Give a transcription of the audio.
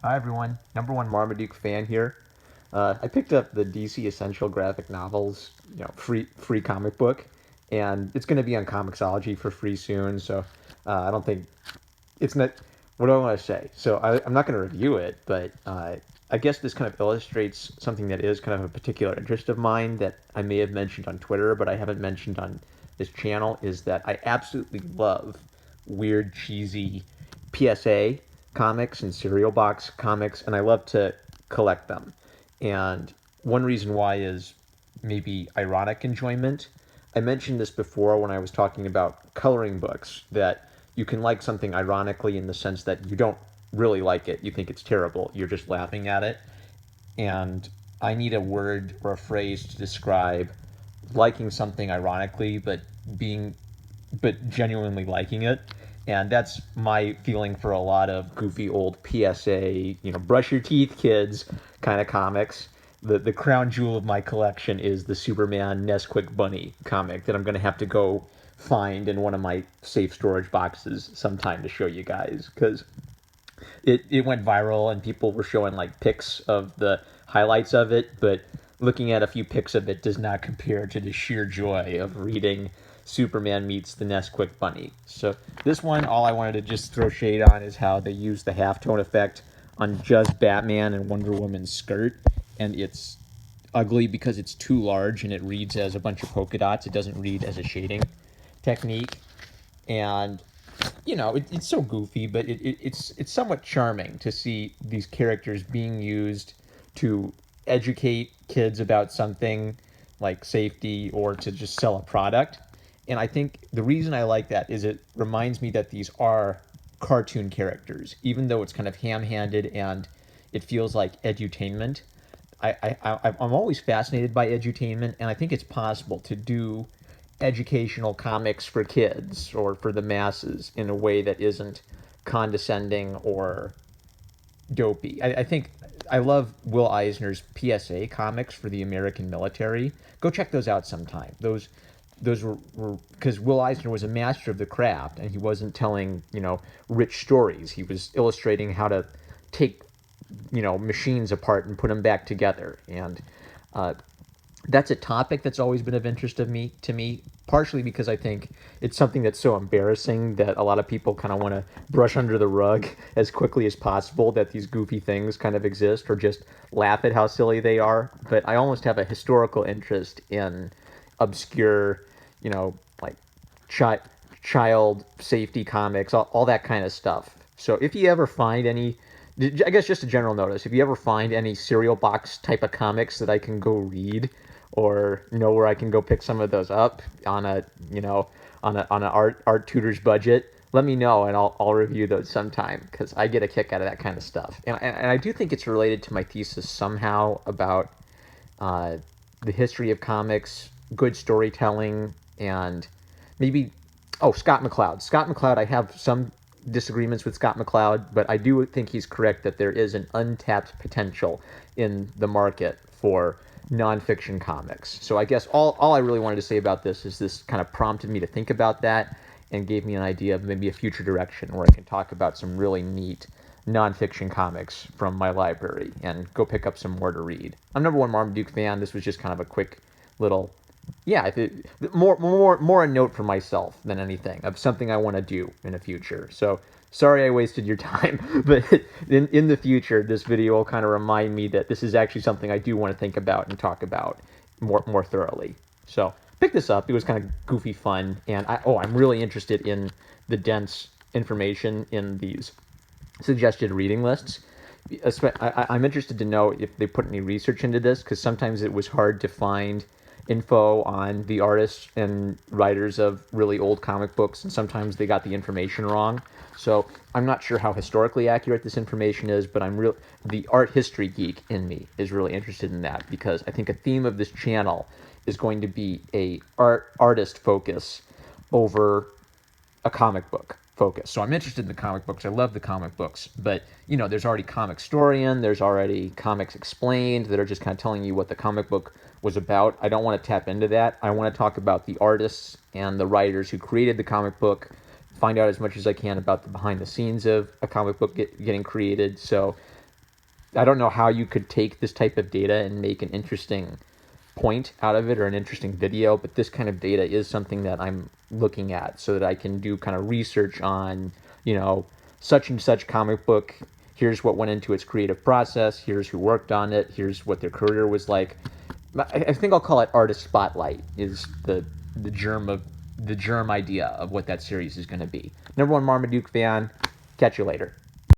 Hi everyone, number one Marmaduke fan here. I picked up the DC Essential Graphic Novels, free comic book, and it's going to be on Comixology for free soon. So I don't think it's not. What do I want to say? So I'm not going to review it, but I guess this kind of illustrates something that is kind of a particular interest of mine that I may have mentioned on Twitter, but I haven't mentioned on this channel. Is that I absolutely love weird, cheesy PSA comics and cereal box comics, and I love to collect them. And one reason why is maybe ironic enjoyment. I mentioned this before when I was talking about coloring books, that you can like something ironically in the sense that you don't really like it. You think it's terrible. You're just laughing at it. And I need a word or a phrase to describe liking something ironically, but genuinely liking it. And that's my feeling for a lot of goofy old PSA, brush your teeth, kids kind of comics. The crown jewel of my collection is the Superman Nesquik Bunny comic that I'm going to have to go find in one of my safe storage boxes sometime to show you guys, because it went viral and people were showing like pics of the highlights of it, but looking at a few pics of it does not compare to the sheer joy of reading Superman meets the Nesquik Bunny. So this one, all I wanted to just throw shade on is how they use the halftone effect on just Batman and Wonder Woman's skirt, and it's ugly because it's too large and it reads as a bunch of polka dots. It doesn't read as a shading technique, and it's so goofy, but it's somewhat charming to see these characters being used to educate kids about something like safety or to just sell a product. And I think the reason I like that is it reminds me that these are cartoon characters, even though it's kind of ham-handed and it feels like edutainment. I'm always fascinated by edutainment, and I think it's possible to do educational comics for kids or for the masses in a way that isn't condescending or dopey. I think I love Will Eisner's PSA comics for the American military. Go check those out sometime. Those were because Will Eisner was a master of the craft, and he wasn't telling rich stories. He was illustrating how to take machines apart and put them back together. And that's a topic that's always been of interest to me, partially because I think it's something that's so embarrassing that a lot of people kind of want to brush under the rug as quickly as possible that these goofy things kind of exist, or just laugh at how silly they are. But I almost have a historical interest in obscure, like chi- child safety comics, all that kind of stuff. So if you ever find any, I guess just a general notice, if you ever find any cereal box type of comics that I can go read, or know where I can go pick some of those up on a on an art tutor's budget, let me know and I'll review those sometime, because I get a kick out of that kind of stuff. And I do think it's related to my thesis somehow about the history of comics, good storytelling, and maybe Scott McCloud. Scott McCloud, I have some disagreements with Scott McCloud, but I do think he's correct that there is an untapped potential in the market for nonfiction comics. So I guess all I really wanted to say about this is this kind of prompted me to think about that and gave me an idea of maybe a future direction where I can talk about some really neat nonfiction comics from my library and go pick up some more to read. I'm number one Marmaduke fan. This was just kind of a quick little, more a note for myself than anything of something I want to do in the future. So sorry I wasted your time, but in the future, this video will kind of remind me that this is actually something I do want to think about and talk about more thoroughly. So pick this up. It was kind of goofy fun, and I'm really interested in the dense information in these suggested reading lists. I'm interested to know if they put any research into this, because sometimes it was hard to find info on the artists and writers of really old comic books, and sometimes they got the information wrong. So I'm not sure how historically accurate this information is, but the art history geek in me is really interested in that, because I think a theme of this channel is going to be a artist focus over a comic book focus. So I'm interested in the comic books. I love the comic books, but there's already Comicstorian, there's already Comics Explained that are just kind of telling you what the comic book was about. I don't want to tap into that. I want to talk about the artists and the writers who created the comic book, find out as much as I can about the behind the scenes of a comic book getting created. So I don't know how you could take this type of data and make an interesting point out of it or an interesting video, but this kind of data is something that I'm looking at so that I can do kind of research on, such and such comic book. Here's what went into its creative process. Here's who worked on it. Here's what their career was like. I think I'll call it artist spotlight is the germ idea of what that series is going to be. Number one Marmaduke fan. Catch you later.